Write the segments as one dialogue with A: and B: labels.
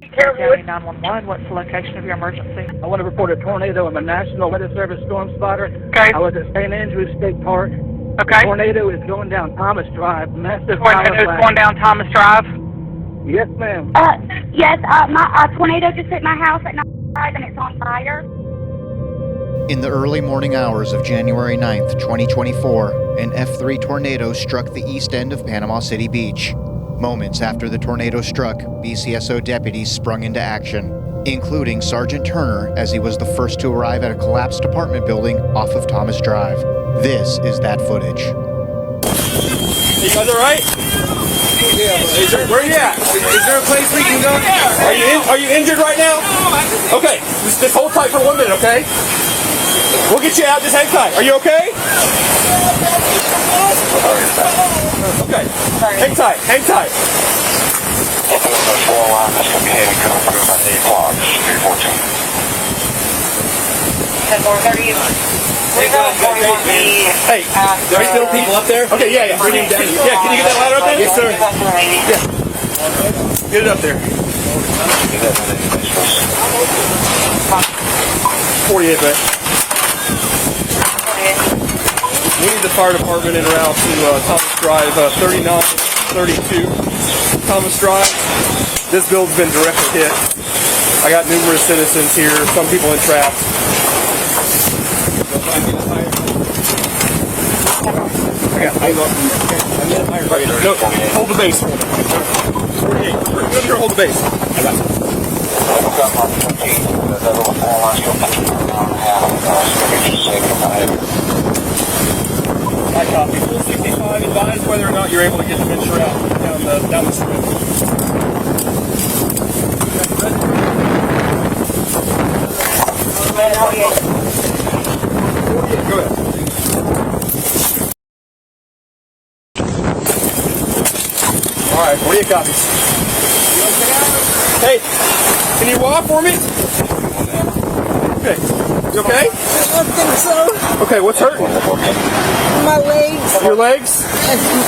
A: County 911, what's the location of your emergency?
B: I want to report a tornado. I'm a National Weather Service storm spotter.
A: Okay.
B: I was at St. Andrews State Park.
A: Okay.
B: The tornado is going down Thomas Drive. Massive
A: Tornado is going down Thomas Drive?
B: Yes, ma'am.
C: Yes, my tornado just hit my house at 9 and it's on fire.
D: In the early morning hours of January 9th, 2024, an F3 tornado struck the east end of Panama City Beach. Moments after the tornado struck, BCSO deputies sprung into action, including Sergeant Turner, as he was the first to arrive at a collapsed apartment building off of Thomas Drive. This is that footage.
E: You guys all right? Yeah. Where are you at? Is there a place we can go? Are you injured right now? Okay. Just hold tight for 1 minute, okay? We'll get you out. Just hang tight. Are you okay? Okay. Hang tight. Hang tight.
A: 10-4-30.
E: Hey, there are still people up there? Okay, yeah. Bring him down. Yeah, can you get that ladder up there? Yes, sir. Yeah. Get it up there. 48, right? We need the fire department en route to Thomas Drive, 3932 Thomas Drive. This building's been directly hit. I got numerous citizens here, some people entrapped. No, hold the base. 48. Come here, hold the base. I got it. I copy. 65, advise whether or not you're able to get the venture out down the street. Go ahead. All right, 48 copies. Hey, can you walk for me? Okay. You okay?
F: I think so.
E: Okay, what's hurting?
F: My legs.
E: Your legs?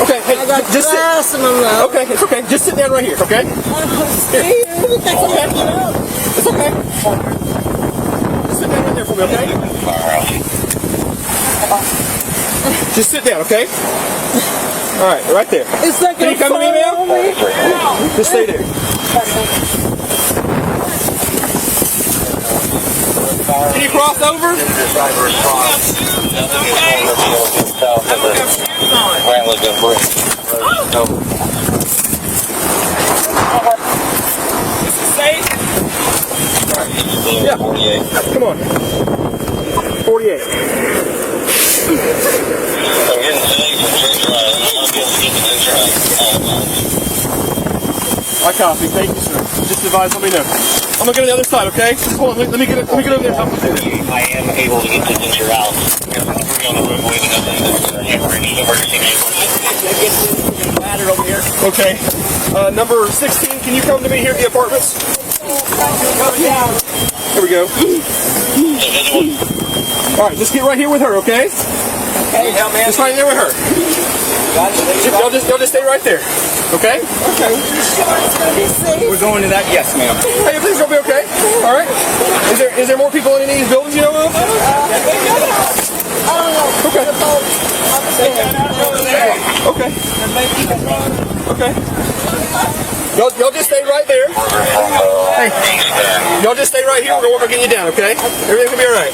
E: Okay, hey,
F: I got
E: just
F: glass in my mouth.
E: Okay, it's okay. Just sit down right here, okay?
F: I'm scared.
E: Okay. It's okay. Just sit down right there for me, okay? Just sit down, okay? All right, right there.
F: It's like
E: Can you come to me, ma'am? Just stay there. Can you cross over? This is safe? Yeah. Come on. 48. I copy. Thank you, sir. Just advise, let me know. I'm gonna go to the other side, okay? Just hold on. Let me get over there and help you do this.
G: I am able to get the venture out. We're on the road waving up
E: Okay. Number 16, can you come to me here at the apartments? Here we go. All right, just get right here with her, okay?
F: Okay.
E: Just right there with her. Y'all just stay right there, okay?
F: Okay.
E: We're going to that. Yes, ma'am. Hey, everything's gonna be okay. All right. Is there more people in any of these buildings you know of? Okay. Okay. Okay. Y'all just stay right there. Hey, y'all just stay right here. We're gonna work on getting you down, okay? Everything's gonna be all right.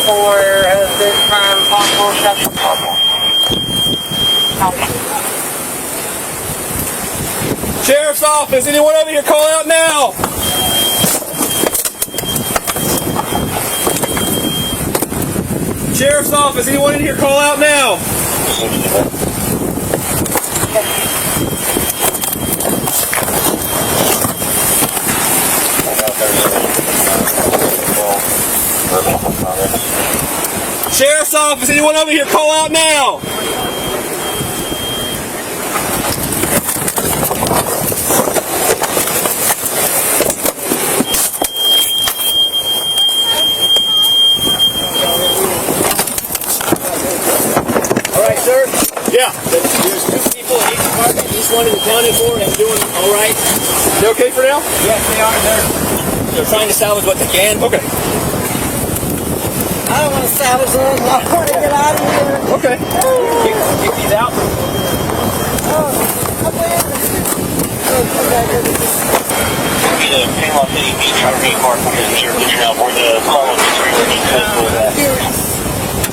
A: For this time, possible sexual
E: Sheriff's office, anyone over here, call out now. Sheriff's office, anyone in here, call out now. Sheriff's office, anyone over here, call out now. sir? Yeah. There's 2 people in each department. Each one is accounted for and doing all right. They okay for now? Yes, they are. They're trying to salvage what they can. Okay.
F: I don't want to salvage them. I want to get out of here.
E: Okay. Kick these out.
G: The Panama City Beach RV park because you're picking out where the column is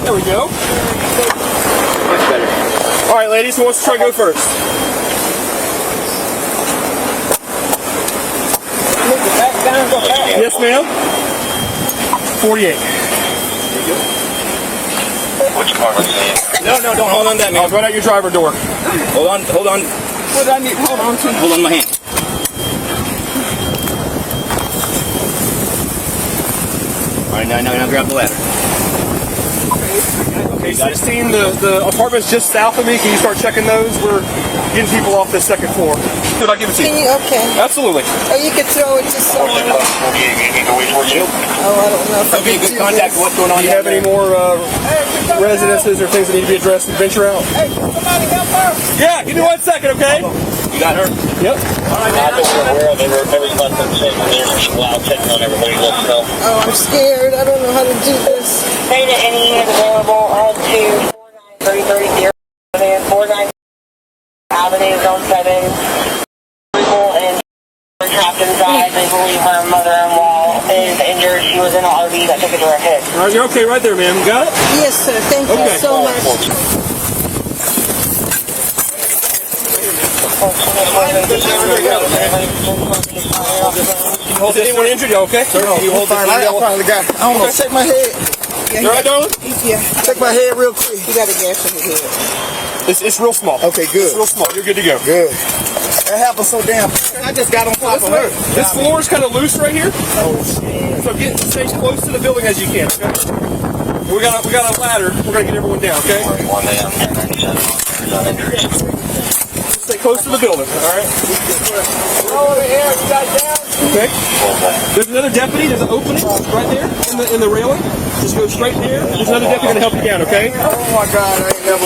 E: There we go. Much better. All right, ladies, who wants to try to go first? Yes, ma'am. 48.
G: Which car was it?
E: No, don't hold on to that, man. I'll run out your driver door. Hold on.
F: What do I need? Hold on to.
E: Hold on my hand. All right, now grab the ladder. Okay, 16, the apartment's just south of me. Can you start checking those? We're getting people off the second floor. Could I give it to
F: Can
E: you?
F: you? Okay.
E: Absolutely.
F: Or you could throw it to someone.
G: You need to wait for you.
F: Oh, I don't know if I
E: Okay,
F: can
E: good
F: do
E: contact.
F: this.
E: What's going on? Do you have any more residences or things that need to be addressed and venture out?
F: Hey, somebody help her.
E: Yeah, give me 1 second, okay?
G: You got her?
E: Yep.
G: I think we're aware of it. Everybody's been saying there's a loud checking on everybody. Let's know.
F: Oh, I'm scared. I don't know how to do this.
A: Say that any is available to 49330 and 49 Avenue, Zone 7. People and trapped inside. They believe her mother-in-law is injured. She was in an RV that took a direct hit.
E: All right, you're okay right there, ma'am. You got it?
F: Yes, sir. Thank you
E: Okay.
F: so much.
E: Is anyone injured? You okay? You hold this
B: I finally got it. I don't know. Check my head.
E: You all right, darling?
F: Yeah.
B: Check my head real quick.
F: You got a gas in your head.
E: It's real small.
B: Okay, good.
E: It's real small. You're good to go.
B: Good. That happened so damn. I just got on top of her.
E: This floor is kind of loose right here. So stay close to the building as you can. Okay? We got a ladder. We're gonna get everyone down. Okay?
G: 41 a.m. 1097. Not injured.
E: Stay close to the building. All right.
B: Over here, you got down.
E: Okay. There's another deputy. There's an opening right there in the railing. Just go straight there. There's another deputy gonna help you down. Okay?
B: Oh my God, I ain't never.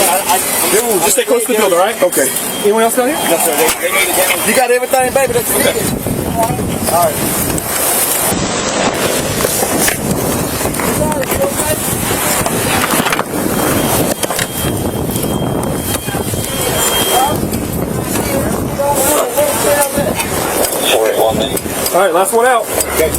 E: Just stay close to the building. All right?
B: Okay.
E: Anyone else down here?
G: No, sir. They made it down.
B: You got everything, baby, that you needed? All right.
G: All right,
E: All right, last one out.
B: Okay.